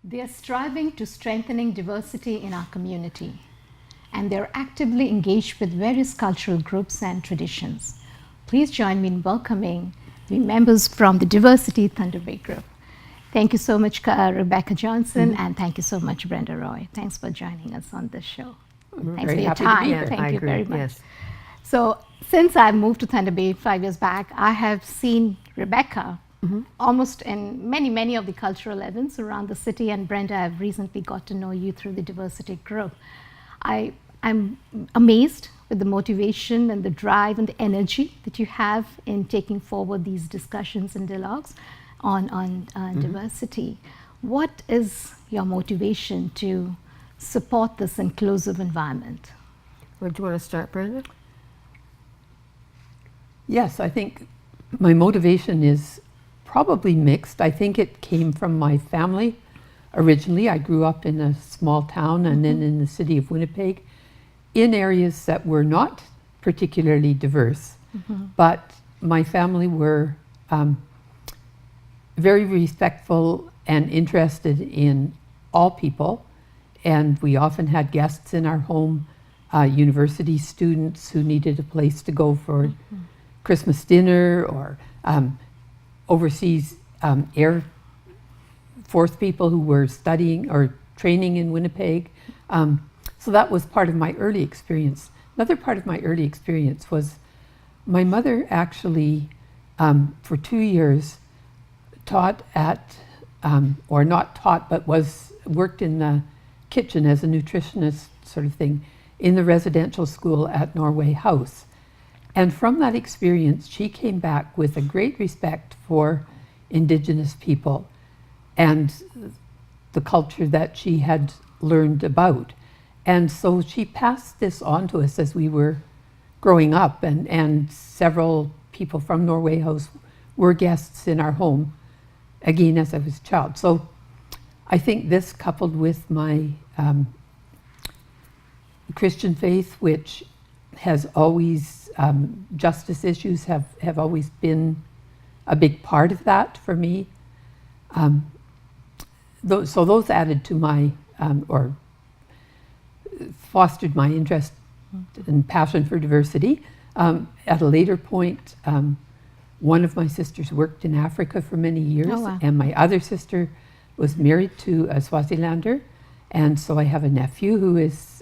They are striving to strengthening diversity in our community, and they're actively engaged with various cultural groups and traditions. Please join me in welcoming the members from the Diversity Thunder Bay Group. Thank you so much, Rebecca Johnson, and thank you so much, Brenda Roy. Thanks for joining us on this show. Thanks for your time. Thank you very much. Yes. So, since I moved to Thunder Bay 5 years back, I have seen Rebecca almost in many of the cultural events around the city, and Brenda, I've recently got to know you through the Diversity Group. I'm amazed with the motivation and the drive and the energy that you have in taking forward these discussions and dialogues on diversity. What is your motivation to support this inclusive environment? Well, do you want to start, Brenda? Yes, I think my motivation is probably mixed. I think it came from my family. Originally, I grew up in a small town and then in the city of Winnipeg, in areas that were not particularly diverse, but my family were very respectful and interested in all people, and we often had guests in our home, university students who needed a place to go for Christmas dinner, or overseas Air Force people who were studying or training in Winnipeg. So that was part of my early experience. Another part of my early experience was my mother actually, for 2 years, taught at, or not taught, but worked in the kitchen as a nutritionist sort of thing in the residential school at Norway House. And from that experience, she came back with a great respect for Indigenous people and the culture that she had learned about. And so she passed this on to us as we were growing up, and several people from Norway House were guests in our home, again, as I was a child. So I think this, coupled with my Christian faith, which has always, justice issues have always been a big part of that for me. So those added to my, or fostered my interest and passion for diversity. At a later point, one of my sisters worked in Africa for many years, and my other sister was married to a Swazilander, and so I have a nephew who is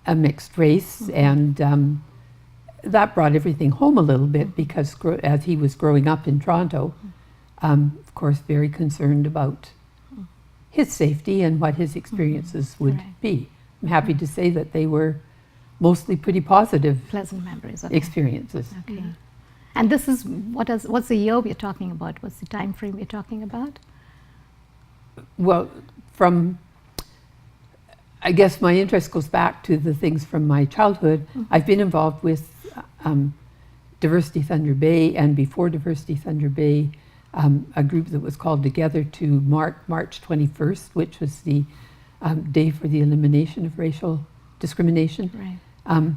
a mixed race, and that brought everything home a little bit, because as he was growing up in Toronto, of course, very concerned about his safety and what his experiences would be. I'm happy to say that they were mostly pretty positive, pleasant memories. Experiences. Okay. And this is what's the year we're talking about? What's the time frame we're talking about? Well, I guess my interest goes back to the things from my childhood. I've been involved with Diversity Thunder Bay, and before Diversity Thunder Bay, a group that was called together to mark March 21st, which was the day for the elimination of racial discrimination. Right.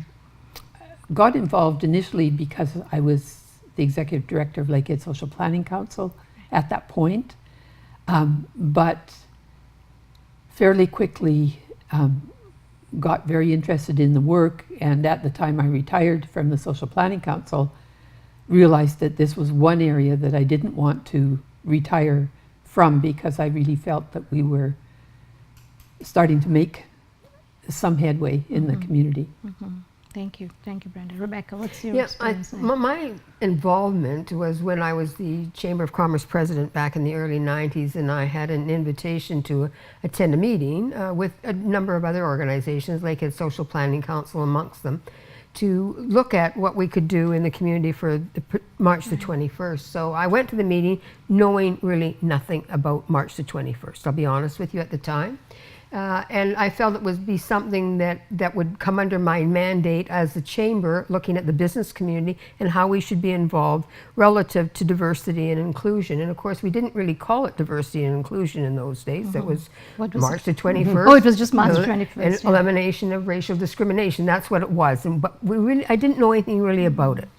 Got involved initially because I was the executive director of Lakehead Social Planning Council at that point, but fairly quickly got very interested in the work, and at the time I retired from the Social Planning Council, realized that this was one area that I didn't want to retire from, because I really felt that we were starting to make some headway in the community. Thank you, Brenda. Rebecca, what's your experience? My involvement was when I was the Chamber of Commerce president back in the early 90s, and I had an invitation to attend a meeting with a number of other organizations, Lakehead Social Planning Council amongst them, to look at what we could do in the community for March the 21st. So I went to the meeting knowing really nothing about March the 21st, I'll be honest with you, at the time. And I felt it would be something that would come under my mandate as the chamber, looking at the business community and how we should be involved relative to diversity and inclusion. And of course, we didn't really call it diversity and inclusion in those days. It was March the 21st. Oh, it was just March 21st. And elimination of racial discrimination. That's what it was. But I didn't know anything really about it.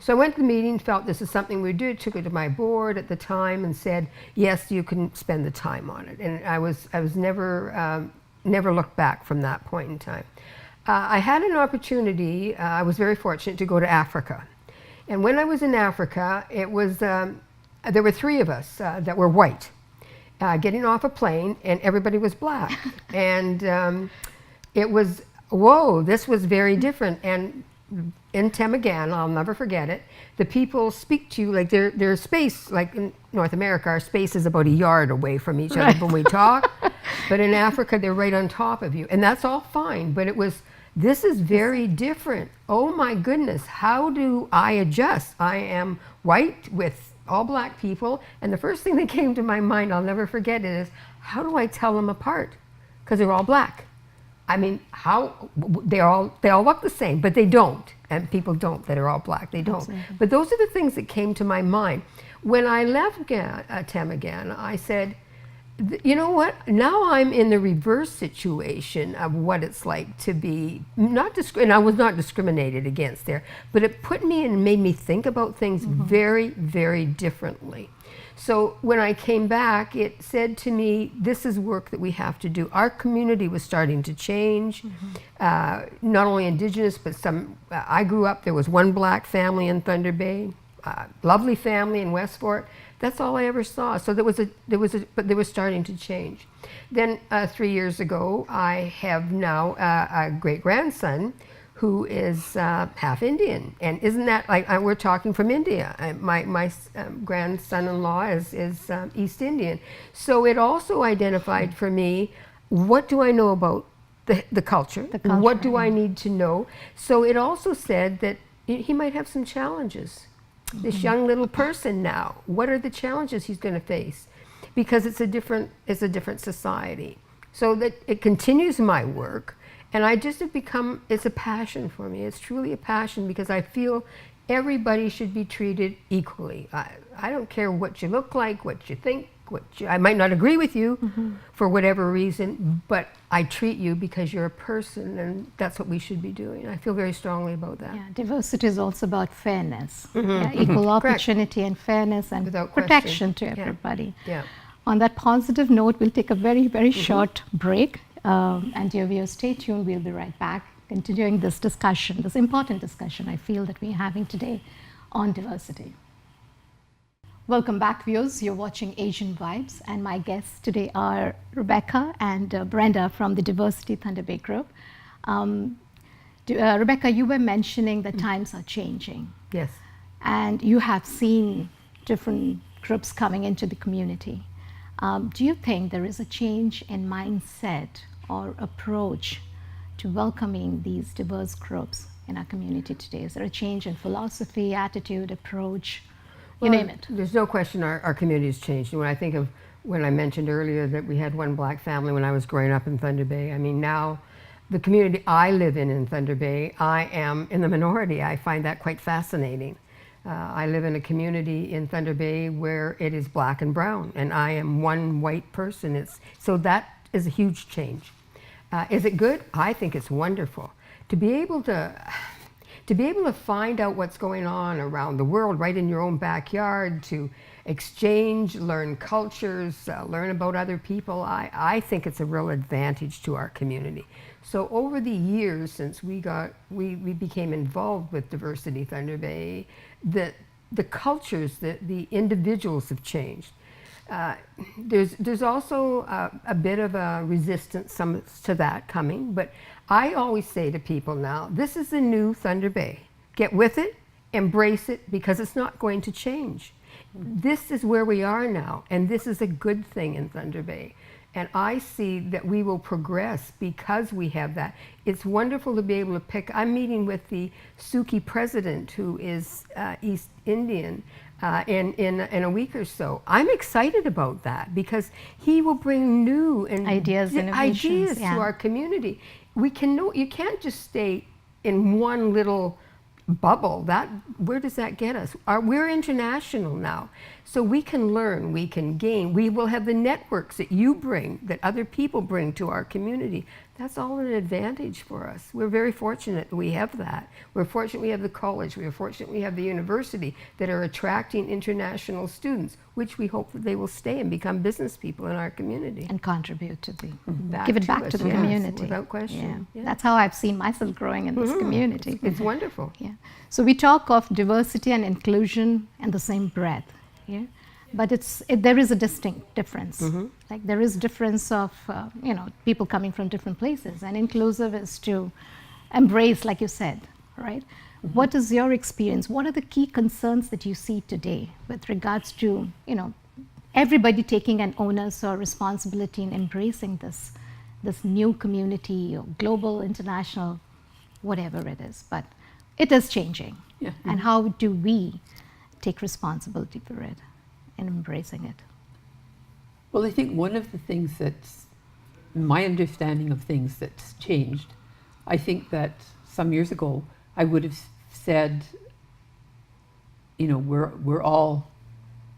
So I went to the meeting, felt this is something we do, took it to my board at the time and said, yes, you can spend the time on it. And I was never, never looked back from that point in time. I had an opportunity, I was very fortunate to go to Africa. And when I was in Africa, it was, there were 3 of us that were white, getting off a plane, and everybody was black. And it was, whoa, this was very different. And in Temagan, I'll never forget it, the people speak to you like their space, like in North America, our space is about a yard away from each other when we talk. But in Africa, they're right on top of you. And that's all fine, but it was, this is very different. Oh my goodness, how do I adjust? I am white with all black people, and the first thing that came to my mind, I'll never forget it, is how do I tell them apart? Because they're all black. I mean, how they all look the same, but they don't. And people don't that are all black. They don't. Absolutely. But those are the things that came to my mind. When I left Temagan, I said, you know what? Now I'm in the reverse situation of what it's like to be not and I was not discriminated against there, but it put me and made me think about things very, very differently. So when I came back, it said to me, this is work that we have to do. Our community was starting to change, not only Indigenous, but some, I grew up, there was one black family in Thunder Bay, lovely family in Westport. That's all I ever saw. So but they were starting to change. Then 3 years ago, I have now a great-grandson who is half Indian. And isn't that, like, we're talking from India. My grandson-in-law is East Indian. So it also identified for me, what do I know about the culture? What do I need to know? So it also said that he might have some challenges. This young little person now, what are the challenges he's going to face? Because it's a different society. So that it continues my work. And I just have become, it's a passion for me. It's truly a passion because I feel everybody should be treated equally. I don't care what you look like, what you think, I might not agree with you for whatever reason, but I treat you because you're a person, and that's what we should be doing. I feel very strongly about that. Yeah, diversity is also about fairness, equal opportunity and fairness and without protection question. to everybody. Yeah. On that positive note, we'll take a very, very short break. And dear viewers, stay tuned. We'll be right back, continuing this discussion, this important discussion I feel that we're having today on diversity. Welcome back, viewers. You're watching Asian Vibes, and my guests today are Rebecca and Brenda from the Diversity Thunder Bay Group. Rebecca, you were mentioning that times are changing. Yes. And you have seen different groups coming into the community. Do you think there is a change in mindset or approach to welcoming these diverse groups in our community today? Is there a change in philosophy, attitude, approach? You name it. There's no question our community has changed. When I think of when I mentioned earlier that we had one black family when I was growing up in Thunder Bay, I mean, now the community I live in Thunder Bay, I am in the minority. I find that quite fascinating. I live in a community in Thunder Bay where it is black and brown, and I am one white person. So that is a huge change. Is it good? I think it's wonderful. To be able to find out what's going on around the world right in your own backyard, to exchange, learn cultures, learn about other people, I think it's a real advantage to our community. So over the years since we became involved with Diversity Thunder Bay, the cultures, the individuals have changed. There's also a bit of a resistance to that coming, but I always say to people now, this is the new Thunder Bay. Get with it, embrace it, because it's not going to change. This is where we are now, and this is a good thing in Thunder Bay. And I see that we will progress because we have that. It's wonderful to be able to pick. I'm meeting with the Suki president, who is East Indian, in a week or so. I'm excited about that because he will bring new and ideas to our community. You can't just stay in one little bubble. Where does that get us? We're international now. So we can learn, we can gain, we will have the networks that you bring, that other people bring to our community. That's all an advantage for us. We're very fortunate that we have that. We're fortunate we have the college, we're fortunate we have the university that are attracting international students, which we hope that they will stay and become business people in our community. And contribute to the, Back give it to back us, to the yes, community. without question. Yeah. Yeah. That's how I've seen myself growing in this community. It's wonderful. Yeah. So we talk of diversity and inclusion in the same breath. Yeah. But there is a distinct difference. Like there is difference of people coming from different places, and inclusive is to embrace, like you said, right? What is your experience? What are the key concerns that you see today with regards to everybody taking an onus or responsibility in embracing this new community or global, international, whatever it is, but it is changing. Yeah. And how do we take responsibility for it and embracing it? Well, I think one of the things that's my understanding of things that's changed, I think that some years ago I would have said, we're all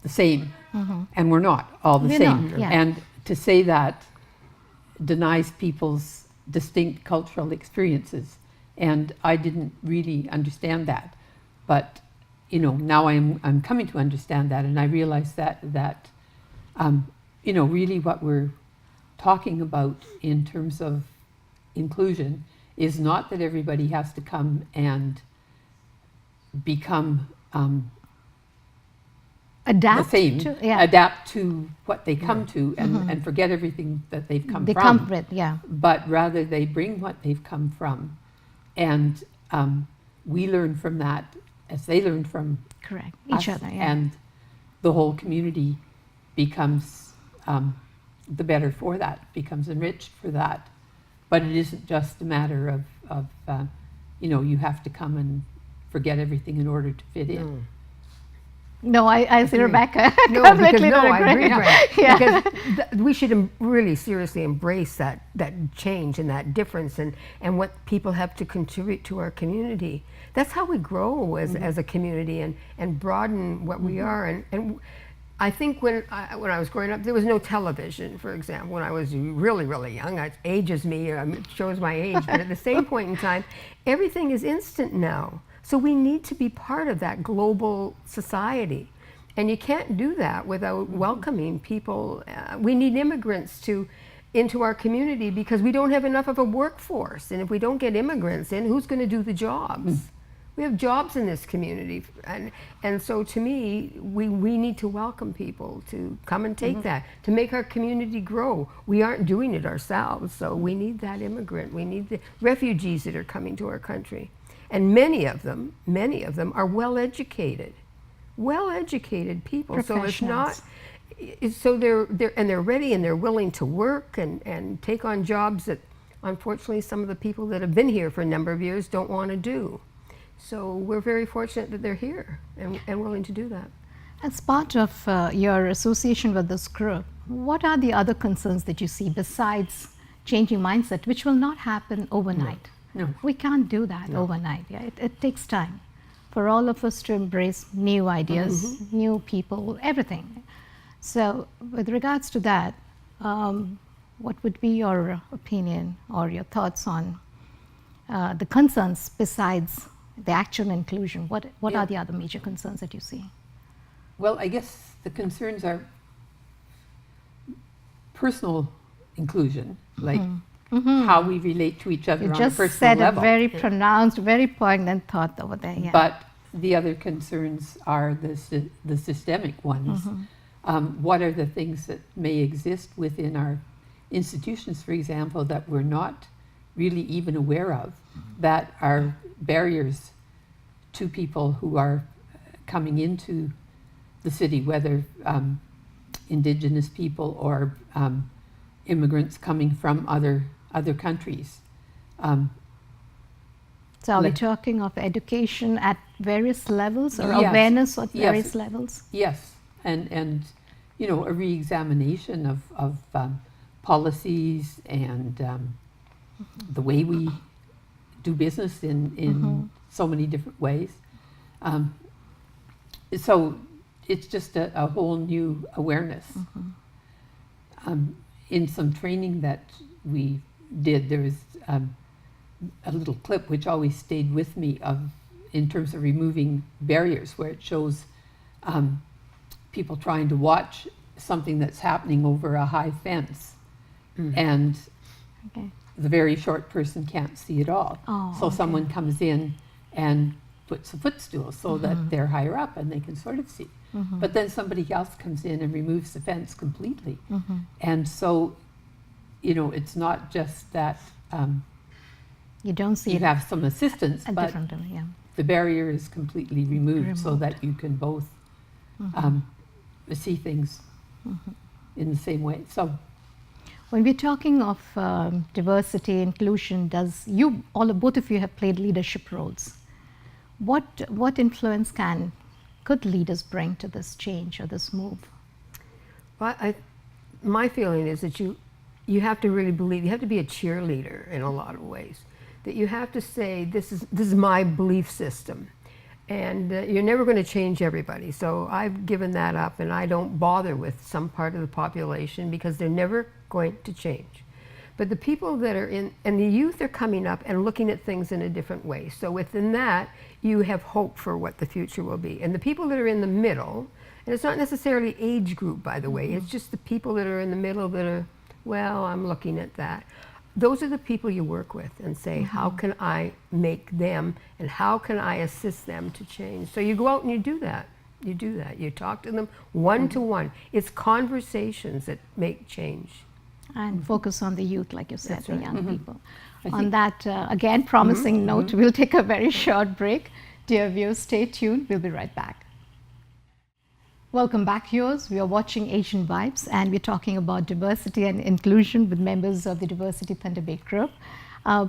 the same, and we're not all the We're same. not, yeah. And to say that denies people's distinct cultural experiences, and I didn't really understand that. But now I'm coming to understand that, and I realize that really what we're talking about in terms of inclusion is not that everybody has to come and become Adapt the same, to, yeah. adapt to what they come to, and forget everything that they've come They from. come with, yeah. But rather they bring what they've come from, and we learn from that as they learn from Correct. Each us, other, yeah. and the whole community becomes the better for that, becomes enriched for that. But it isn't just a matter of you have to come and forget everything in order to fit in. No, I see Rebecca. No, completely because I agree. agree, Brenda. Yeah. Because we should really seriously embrace that change and that difference and what people have to contribute to our community. That's how we grow as a community and broaden what we are. And I think when I was growing up, there was no television, for example. When I was really, really young, it ages me, it shows my age, but at the same point in time, everything is instant now. So we need to be part of that global society. And you can't do that without welcoming people. We need immigrants into our community because we don't have enough of a workforce. And if we don't get immigrants in, who's going to do the jobs? We have jobs in this community. And so to me, we need to welcome people to come and take that, to make our community grow. We aren't doing it ourselves, so we need that immigrant. We need the refugees that are coming to our country. And many of them are well-educated people. So it's not, so they're ready and they're willing to work and take on jobs that unfortunately some of the people that have been here for a number of years don't want to do. So we're very fortunate that they're here and willing to do that. As part of your association with this group, what are the other concerns that you see besides changing mindset, which will not happen overnight? No. We can't do that overnight. Yeah, it takes time for all of us to embrace new ideas, new people, everything. So with regards to that, what would be your opinion or your thoughts on the concerns besides the actual inclusion? What are the other major concerns that you see? Well, I guess the concerns are personal inclusion, like how we relate to each other You on a just personal said level. a very pronounced, very poignant thought over there. Yeah. But the other concerns are the systemic ones. What are the things that may exist within our institutions, for example, that we're not really even aware of, that are barriers to people who are coming into the city, whether Indigenous people or immigrants coming from other countries. So are we like- talking of education at various levels or Yes. awareness at Yes. various levels? Yes, and a re-examination of policies and the way we do business in so many different ways. So it's just a whole new awareness. In some training that we did, there was a little clip which always stayed with me in terms of removing barriers, where it shows people trying to watch something that's happening over a high fence, and Okay. the very short person can't see it all. Oh, So okay. someone comes in and puts a footstool so that they're higher up and they can sort of see. But then somebody else comes in and removes the fence completely. And so, it's not just that You don't see you it have some assistance, at but different, yeah. the barrier is completely removed so Removed. that you can both see things in the same way. So When we're talking of diversity, inclusion, both of you have played leadership roles. What influence could leaders bring to this change or this move? Well, my feeling is that you have to really believe, you have to be a cheerleader in a lot of ways. That you have to say, this is my belief system. And you're never going to change everybody. So I've given that up, and I don't bother with some part of the population because they're never going to change. But the people that are and the youth are coming up and looking at things in a different way. So within that, you have hope for what the future will be. And the people that are in the middle, and it's not necessarily age group, by the way, it's just the people that are in the middle that are, well, I'm looking at that. Those are the people you work with and say, how can I make them and how can I assist them to change? So you go out and you do that. You do that. You talk to them one-to-one. It's conversations that make change. And focus on the youth, like you said, That's the right. young people. I On think- that, again, promising note, we'll take a very short break. Dear viewers, stay tuned. We'll be right back. Welcome back, viewers. We are watching Asian Vibes, and we're talking about diversity and inclusion with members of the Diversity Thunder Bay group.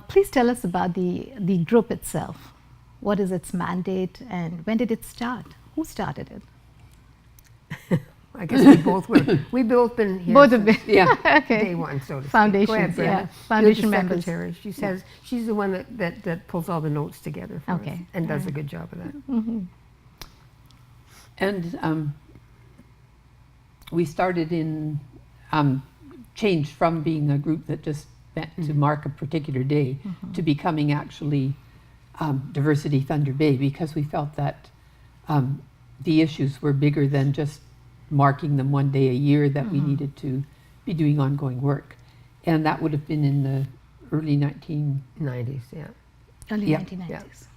Please tell us about the group itself. What is its mandate, and when did it start? Who started it? I guess we both were. We've both been here Both of since them. Yeah. Okay. day one, so to speak. Foundations, Go ahead, Brenda. yeah. You're Foundation the members. secretary. She says she's the one that pulls all the notes together for us Okay. and does a good job of that. And we started changed from being a group that just met to mark a particular day to becoming actually Diversity Thunder Bay, because we felt that the issues were bigger than just marking them one day a year, that we needed to be doing ongoing work. And that would have been in the early 90s, yeah. Early Yeah. 1990s.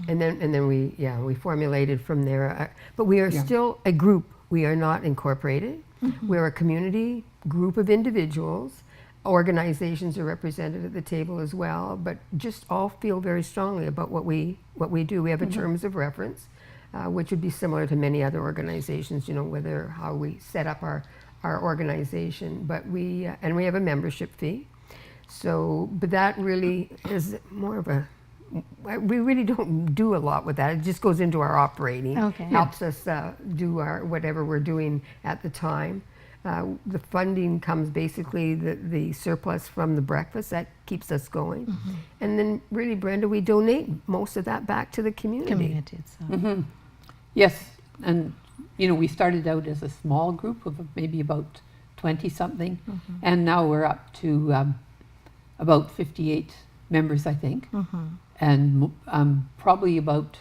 And then we formulated from there. But we are Yeah. still a group. We are not incorporated. We're a community group of individuals. Organizations are represented at the table as well, but just all feel very strongly about what we do. We have a terms of reference, which would be similar to many other organizations, whether how we set up our organization. But we have a membership fee. So, but that really is more of we really don't do a lot with that. It just goes into our operating. Okay. Helps us do our whatever we're doing at the time. The funding comes basically the surplus from the breakfast that keeps us going. And then really, Brenda, we donate most of that back to the community. Community itself. Yes, and we started out as a small group of maybe about 20 something, and now we're up to about 58 members, I think, and probably about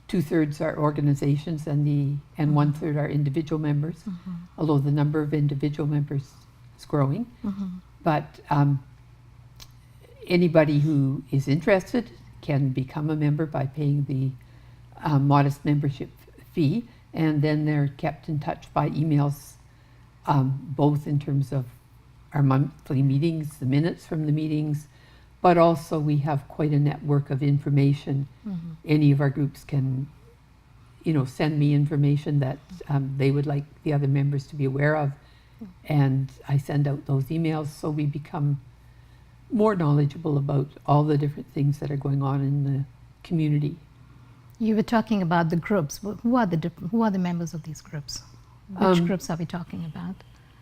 2/3 are organizations and 1/3 are individual members, although the number of individual members is growing. But anybody who is interested can become a member by paying the modest membership fee, and then they're kept in touch by emails, both in terms of our monthly meetings, the minutes from the meetings, but also we have quite a network of information. Any of our groups can, send me information that they would like the other members to be aware of, and I send out those emails, so we become more knowledgeable about all the different things that are going on in the community. You were talking about the groups. Who are the members of these groups? Which groups are we talking about?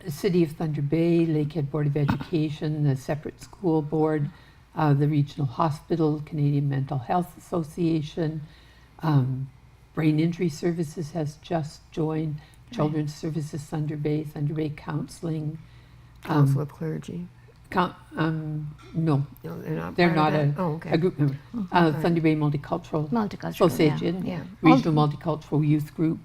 The City of Thunder Bay, Lakehead Board of Education, the separate school board, the Regional Hospital, Canadian Mental Health Association, Brain Injury Services has just joined, Children's Services Thunder Bay Counseling. Council of Clergy. No, No, they're part not of that? Oh, okay. a group member. Thunder Bay Multicultural Association, yeah. Regional Multicultural Youth Group.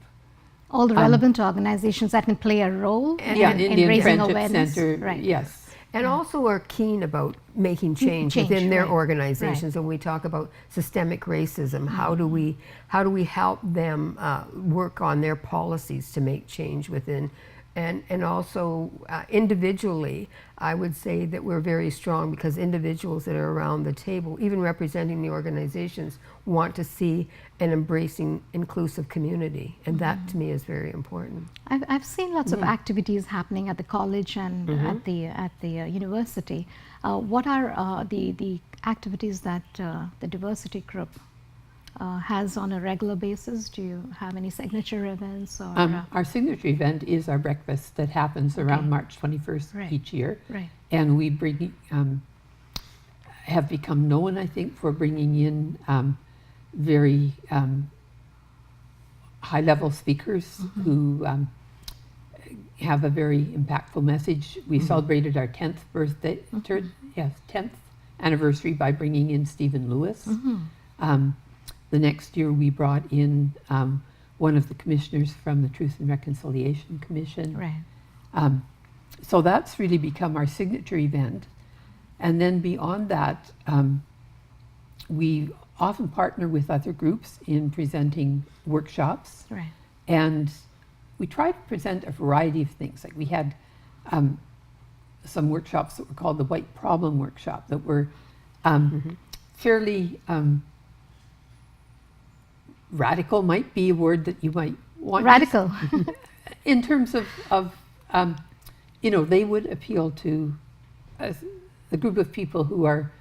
All the relevant organizations that can play a role And- Yeah, in Indian raising Friendship awareness. Center, Right. yes. And also are keen about making change Change, within their right. organizations. When we talk about systemic racism, how do we help them work on their policies to make change within? And also individually, I would say that we're very strong because individuals that are around the table, even representing the organizations, want to see an embracing, inclusive community, and that to me is very important. I've seen lots of activities happening at the college and at the university. What are the activities that the diversity group has on a regular basis? Do you have any signature events or? Our signature event is our breakfast that happens around March 21st Right. each year. Right. And we have become known, I think, for bringing in very high-level speakers who have a very impactful message. We celebrated our 10th birthday, 10th anniversary by bringing in Stephen Lewis. The next year we brought in one of the commissioners from the Truth and Reconciliation Commission. Right. So that's really become our signature event. And then beyond that, we often partner with other groups in presenting workshops. Right. And we try to present a variety of things. Like we had some workshops that were called the White Problem Workshop that were fairly radical, might be a word that you might want. Radical. In terms of they would appeal to a group of people who are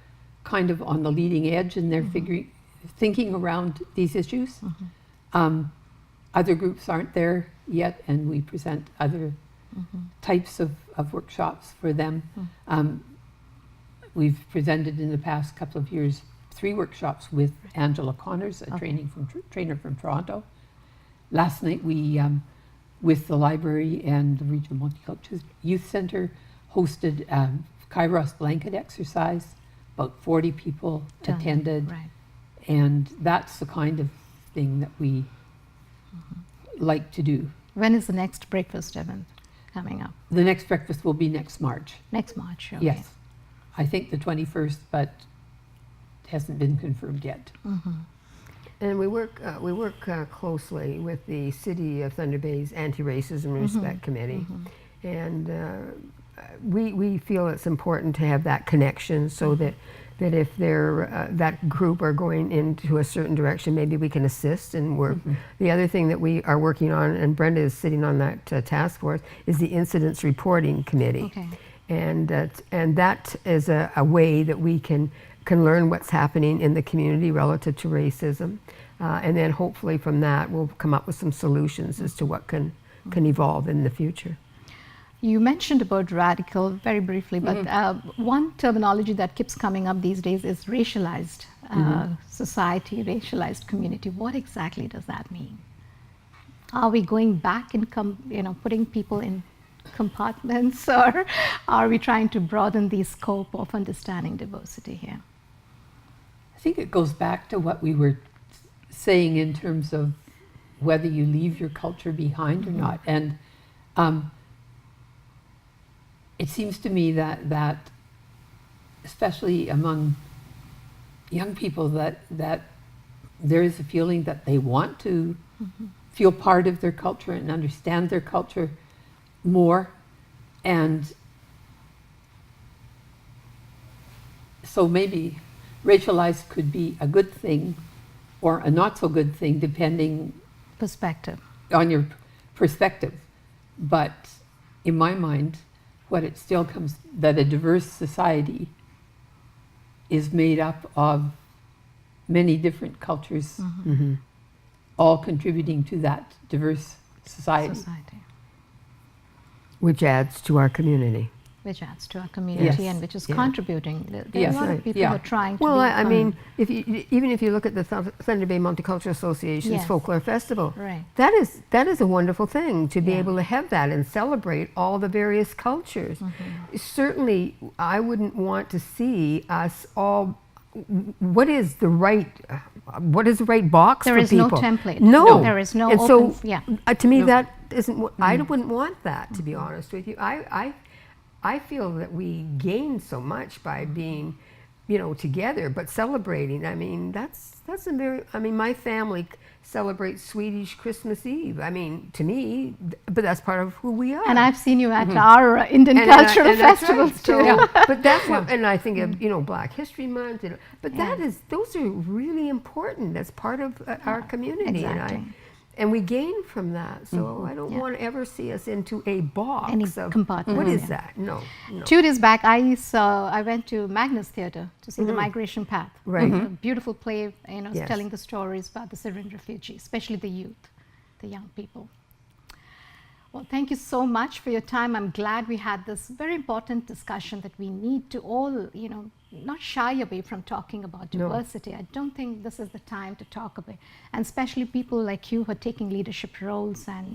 kind of on the leading edge in their thinking around these issues. Other groups aren't there yet, and we present other types of workshops for them. We've presented in the past couple of years 3 workshops with Angela Connors, a trainer from Toronto. Last night we, with the library and the Regional Multicultural Youth Centre, hosted Kairos blanket exercise. About 40 people attended. Right. And that's the kind of thing that we like to do. When is the next breakfast event coming up? The next breakfast will be next March. Next March. Okay. Yes. I think the 21st, but it hasn't been confirmed yet. And we work closely with the City of Thunder Bay's Anti-Racism and Respect Committee. And we feel it's important to have that connection so that if they're, that group are going into a certain direction, maybe we can assist and work. The other thing that we are working on, and Brenda is sitting on that task force, is the Incidents Reporting Committee. Okay. And that is a way that we can learn what's happening in the community relative to racism. And then hopefully from that we'll come up with some solutions as to what can evolve in the future. You mentioned about radical very briefly, but one terminology that keeps coming up these days is racialized society, racialized community. What exactly does that mean? Are we going back and putting people in compartments, or are we trying to broaden the scope of understanding diversity here? I think it goes back to what we were saying in terms of whether you leave your culture behind or not. And it seems to me that especially among young people, that there is a feeling that they want to feel part of their culture and understand their culture more. And so maybe racialized could be a good thing or a not so good thing, depending Perspective. on your perspective. But in my mind, what it still comes, that a diverse society is made up of many different cultures, all contributing to that diverse society. Which adds to our community. which adds to our community Yes. and which is Yeah. contributing. There are Yes. a lot Right. of people Yeah. who are trying to Well, be I mean, even if you look at the Thunder Bay Multicultural Association's Yes. Folklore Festival, Right. that is a wonderful thing to be Yeah. able to have that and celebrate all the various cultures. Certainly, I wouldn't want to see us all. What is the right box There for is no people? template. No, No. There is no And open- so, yeah. to me, that isn't. I wouldn't want that. To be honest with you, I feel that we gain so much by being, together, but celebrating. I mean, that's a very. I mean, my family celebrates Swedish Christmas Eve. I mean, to me, but that's part of who we are. And I've seen you at our Indian And I- cultural and that's festivals right. too. So, but that's what, and I think of Black History Month. But those are really important. That's part of our community, exactly. and we gain from that. So I don't Yeah. want to ever see us into a box Any of compartment, what is yeah. that? No. 2 days back, I went to Magnus Theatre to see The Migration Path. Right. A beautiful play, Yes. telling the stories about the Syrian refugees, especially the youth, the young people. Well, thank you so much for your time. I'm glad we had this very important discussion that we need to all, not shy away from talking about No. diversity. I don't think this is the time to talk about it. And especially people like you who are taking leadership roles and,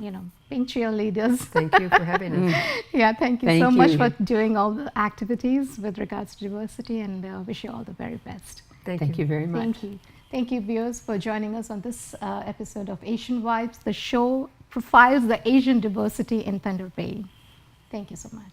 being cheerleaders. Thank you for having us. Yeah, thank you Thank so much you. for doing all the activities with regards to diversity, and wish you all the very best. Thank you very much. Thank you. Thank you, viewers, for joining us on this episode of Asian Vibes. The show profiles the Asian diversity in Thunder Bay. Thank you so much.